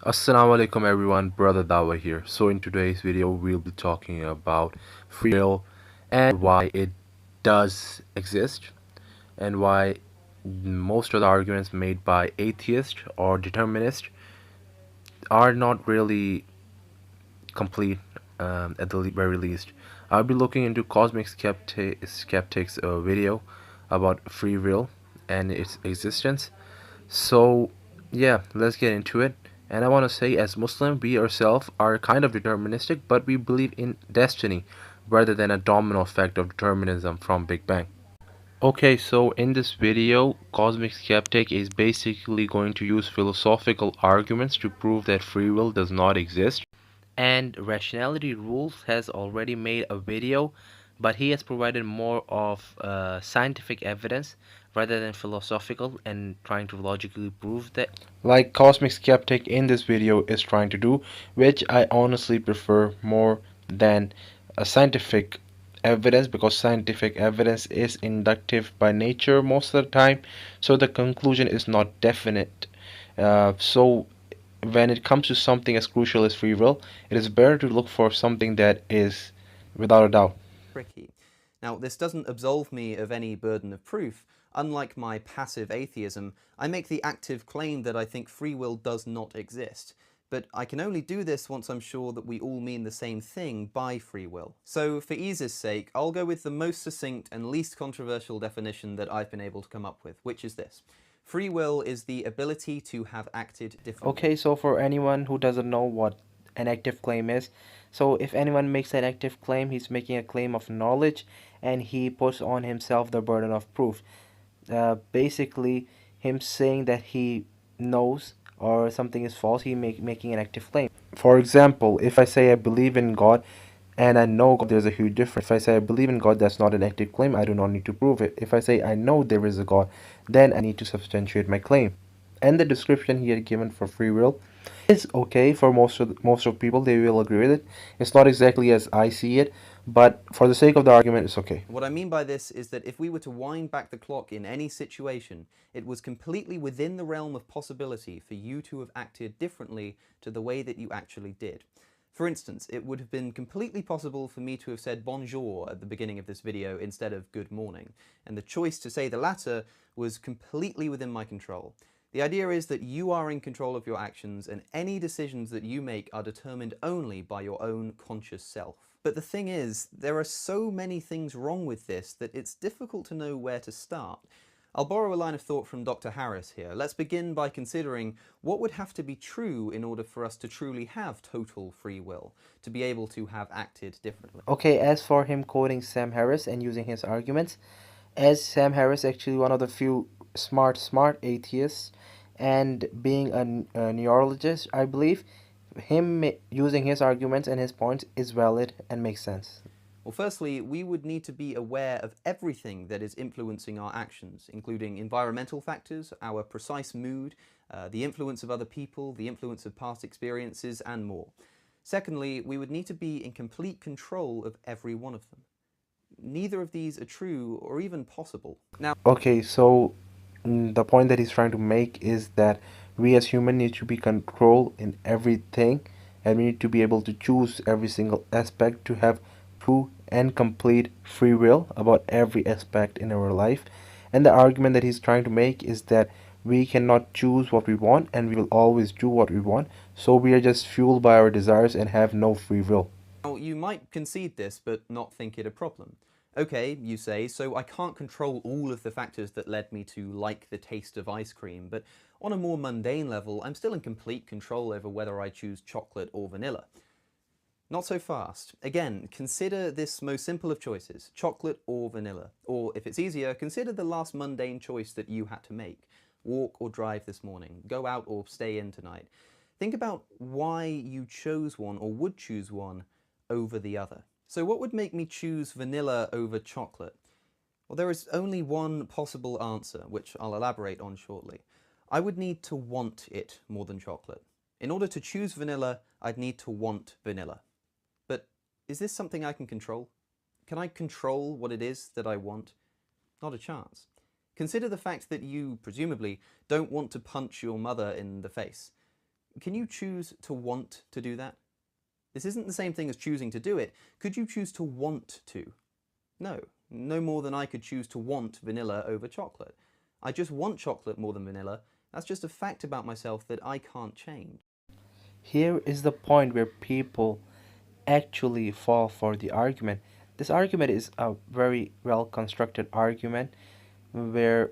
Assalamu alaikum everyone, brother Dawah here. So in today's video we'll be talking about free will and why it does exist and why most of the arguments made by atheists or determinists are not really complete at the very least. I'll be looking into skeptics video about free will and its existence. So, yeah, let's get into it. And I want to say, as Muslim, we ourselves are kind of deterministic, but we believe in destiny rather than a domino effect of determinism from Big Bang. Okay, so in this video, Cosmic Skeptic is basically going to use philosophical arguments to prove that free will does not exist. And Rationality Rules has already made a video, but he has provided more of scientific evidence rather than philosophical and trying to logically prove that. Like Cosmic Skeptic in this video is trying to do, which I honestly prefer more than a scientific evidence, because scientific evidence is inductive by nature most of the time, so the conclusion is not definite. So when it comes to something as crucial as free will, it is better to look for something that is without a doubt. Tricky. Now, this doesn't absolve me of any burden of proof. Unlike my passive atheism, I make the active claim that I think free will does not exist. But I can only do this once I'm sure that we all mean the same thing by free will. So, for ease's sake, I'll go with the most succinct and least controversial definition that I've been able to come up with, which is this. Free will is the ability to have acted differently. Okay, so for anyone who doesn't know what an active claim is, so if anyone makes an active claim, he's making a claim of knowledge and he puts on himself the burden of proof. Basically, him saying that he knows or something is false, making an active claim. For example, if I say I believe in God and I know God, there's a huge difference. If I say I believe in God, that's not an active claim. I do not need to prove it. If I say I know there is a God, then I need to substantiate my claim. And the description he had given for free will is okay for most of people. They will agree with it. It's not exactly as I see it, but for the sake of the argument, it's okay. What I mean by this is that if we were to wind back the clock in any situation, it was completely within the realm of possibility for you to have acted differently to the way that you actually did. For instance, it would have been completely possible for me to have said bonjour at the beginning of this video instead of good morning, and the choice to say the latter was completely within my control. The idea is that you are in control of your actions, and any decisions that you make are determined only by your own conscious self. But the thing is, there are so many things wrong with this that it's difficult to know where to start. I'll borrow a line of thought from Dr. Harris here. Let's begin by considering what would have to be true in order for us to truly have total free will, to be able to have acted differently. Okay, as for him quoting Sam Harris and using his arguments, as Sam Harris actually one of the few smart atheists, and being a neurologist, I believe using his arguments and his points is valid and makes sense. Well, firstly, we would need to be aware of everything that is influencing our actions, including environmental factors, our precise mood, the influence of other people, the influence of past experiences, and more. Secondly, we would need to be in complete control of every one of them. Neither of these are true or even possible. Now, Okay, so the point that he's trying to make is that we as humans need to be control in everything, and we need to be able to choose every single aspect to have true and complete free will about every aspect in our life. And the argument that he's trying to make is that we cannot choose what we want and we will always do what we want, so we are just fueled by our desires and have no free will. you might concede this, but not think it a problem. Okay, you say, so I can't control all of the factors that led me to like the taste of ice cream, but on a more mundane level, I'm still in complete control over whether I choose chocolate or vanilla. Not so fast. Again, consider this most simple of choices, chocolate or vanilla. Or, if it's easier, consider the last mundane choice that you had to make. Walk or drive this morning, go out or stay in tonight. Think about why you chose one or would choose one over the other. So what would make me choose vanilla over chocolate? Well, there is only one possible answer, which I'll elaborate on shortly. I would need to want it more than chocolate. In order to choose vanilla, I'd need to want vanilla. But is this something I can control? Can I control what it is that I want? Not a chance. Consider the fact that you, presumably, don't want to punch your mother in the face. can you choose to want to do that? This isn't the same thing as choosing to do it. Could you choose to want to? No, no more than I could choose to want vanilla over chocolate. I just want chocolate more than vanilla. That's just a fact about myself that I can't change. Here is the point where people actually fall for the argument. This argument is a very well constructed argument where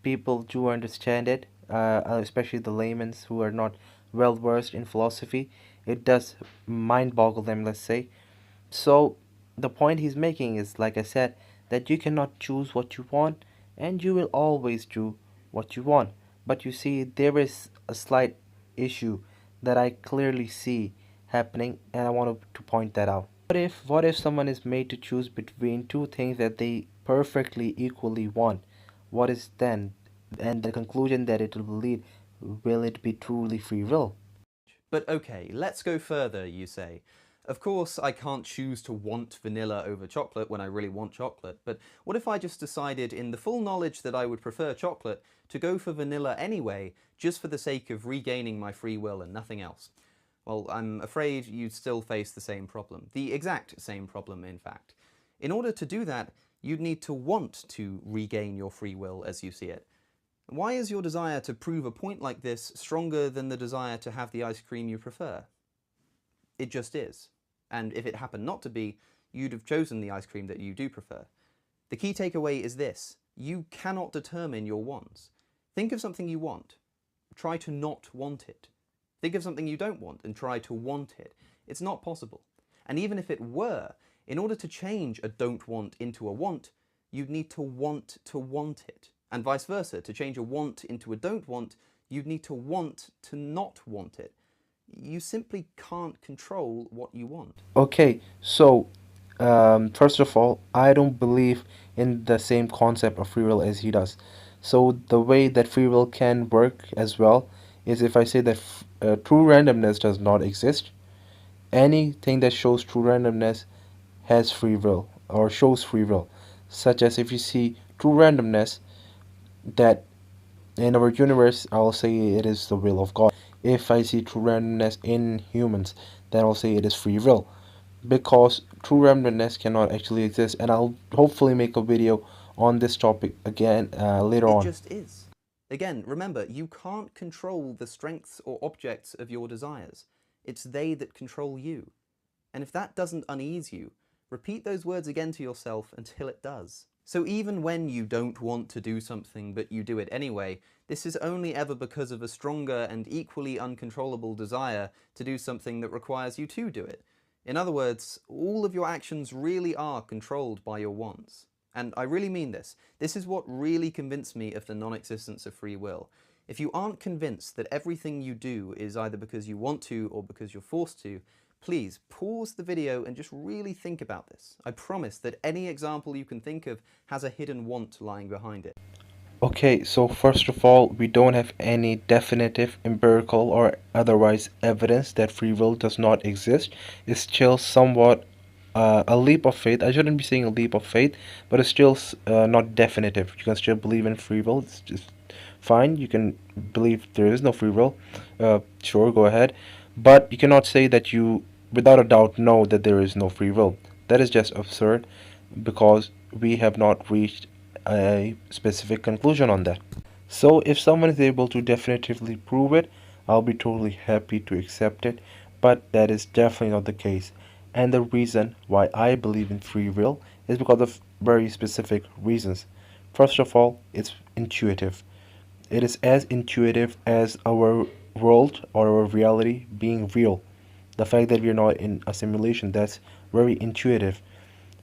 people do understand it, especially the laymen who are not well versed in philosophy. It does mind boggle them, let's say. So, the point he's making is, like I said, that you cannot choose what you want and you will always do what you want. But you see, there is a slight issue that I clearly see happening, and I want to point that out. What if someone is made to choose between two things that they perfectly equally want? What is then? And the conclusion that it will lead, will it be truly free will? But okay, let's go further, you say. Of course, I can't choose to want vanilla over chocolate when I really want chocolate, but what if I just decided, in the full knowledge that I would prefer chocolate, to go for vanilla anyway, just for the sake of regaining my free will and nothing else? Well, I'm afraid you'd still face the same problem. The exact same problem, in fact. In order to do that, you'd need to want to regain your free will as you see it. Why is your desire to prove a point like this stronger than the desire to have the ice cream you prefer? It just is. And if it happened not to be, you'd have chosen the ice cream that you do prefer. The key takeaway is this: you cannot determine your wants. Think of something you want. Try to not want it. Think of something you don't want and try to want it. It's not possible. And even if it were, in order to change a don't want into a want, you'd need to want it. And vice versa, to change a want into a don't want, you'd need to want to not want it. You simply can't control what you want. Okay, so first of all, I don't believe in the same concept of free will as he does. So the way that free will can work as well is if I say that true randomness does not exist. Anything that shows true randomness has free will or shows free will. Such as if you see true randomness, that in our universe, I'll say it is the will of God. If I see true randomness in humans, then I'll say it is free will. Because true randomness cannot actually exist, and I'll hopefully make a video on this topic again later It on. just is. Again, remember, you can't control the strengths or objects of your desires. It's they that control you. And if that doesn't unease you, repeat those words again to yourself until it does. So even when you don't want to do something but you do it anyway, this is only ever because of a stronger and equally uncontrollable desire to do something that requires you to do it. In other words, all of your actions really are controlled by your wants. And I really mean this. This is what really convinced me of the non-existence of free will. If you aren't convinced that everything you do is either because you want to or because you're forced to, please pause the video and just really think about this. I promise that any example you can think of has a hidden want lying behind it. Okay, so first of all, we don't have any definitive empirical or otherwise evidence that free will does not exist. It's still somewhat a leap of faith. I shouldn't be saying a leap of faith, but it's still not definitive. You can still believe in free will. It's just fine. You can believe there is no free will. Sure, go ahead. But you cannot say that you, without a doubt, know that there is no free will. That is just absurd because we have not reached a specific conclusion on that. So, if someone is able to definitively prove it, I'll be totally happy to accept it, but that is definitely not the case. And the reason why I believe in free will is because of very specific reasons. First of all, it's intuitive. It is as intuitive as our world or our reality being real. The fact that we are not in a simulation, that's very intuitive.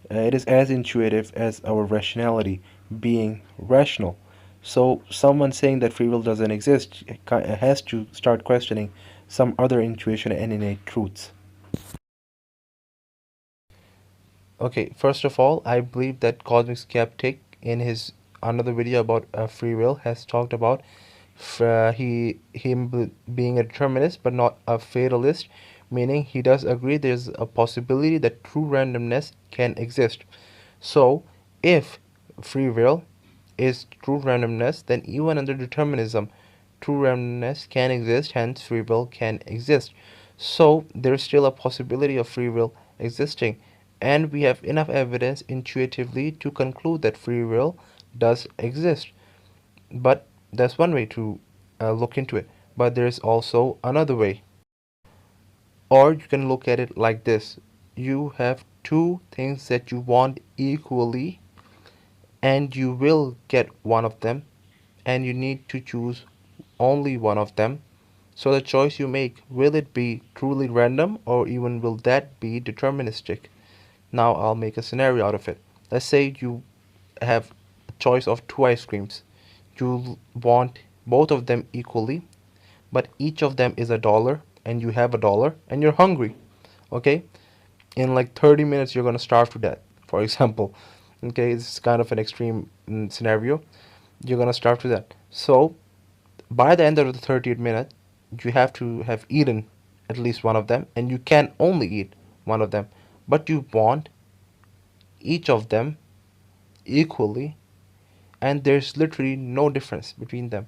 It is as intuitive as our rationality being rational. So, someone saying that free will doesn't exist has to start questioning some other intuition and innate truths. Okay, first of all, I believe that Cosmic Skeptic in his another video about free will has talked about being a determinist but not a fatalist, meaning he does agree there's a possibility that true randomness can exist. So, if free will is true randomness, then even under determinism, true randomness can exist, hence free will can exist. So there's still a possibility of free will existing, and we have enough evidence intuitively to conclude that free will does exist. But that's one way to look into it. But there's also another way. Or you can look at it like this: you have two things that you want equally, and you will get one of them, and you need to choose only one of them. So the choice you make, will it be truly random, or even will that be deterministic? Now I'll make a scenario out of it. Let's say you have a choice of two ice creams. You want both of them equally, but each of them is $1, and you have $1 and you're hungry. Okay? In like 30 minutes you're gonna starve to death, for example. Okay, it's kind of an extreme scenario. You're gonna starve to death. So by the end of the 30th minute, you have to have eaten at least one of them, and you can only eat one of them. But you want each of them equally, and there's literally no difference between them.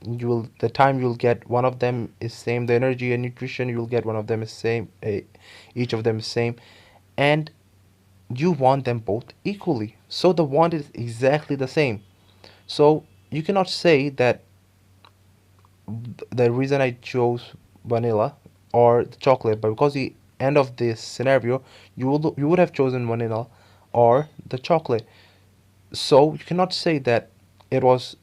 You will the time you'll get one of them is same, the energy and nutrition you'll get one of them is same, each of them is same, and you want them both equally. So the want is exactly the same. So you cannot say that the reason I chose vanilla or the chocolate, but because the end of this scenario, you would have chosen vanilla or the chocolate. So you cannot say that it was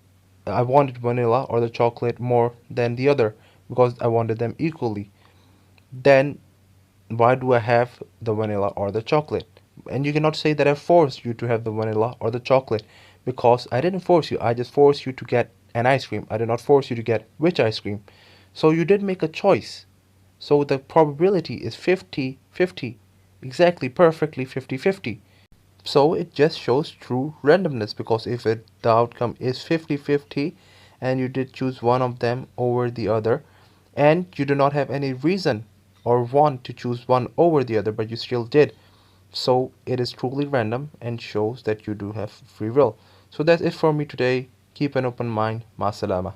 I wanted vanilla or the chocolate more than the other because I wanted them equally. Then why do I have the vanilla or the chocolate? And you cannot say that I forced you to have the vanilla or the chocolate, because I didn't force you. I just forced you to get an ice cream. I did not force you to get which ice cream. So you did make a choice. So the probability is 50-50. Exactly, perfectly 50-50. So it just shows true randomness, because if the outcome is 50-50 and you did choose one of them over the other, and you do not have any reason or want to choose one over the other, but you still did, so it is truly random and shows that you do have free will. So that's it for me today. Keep an open mind. Ma salama.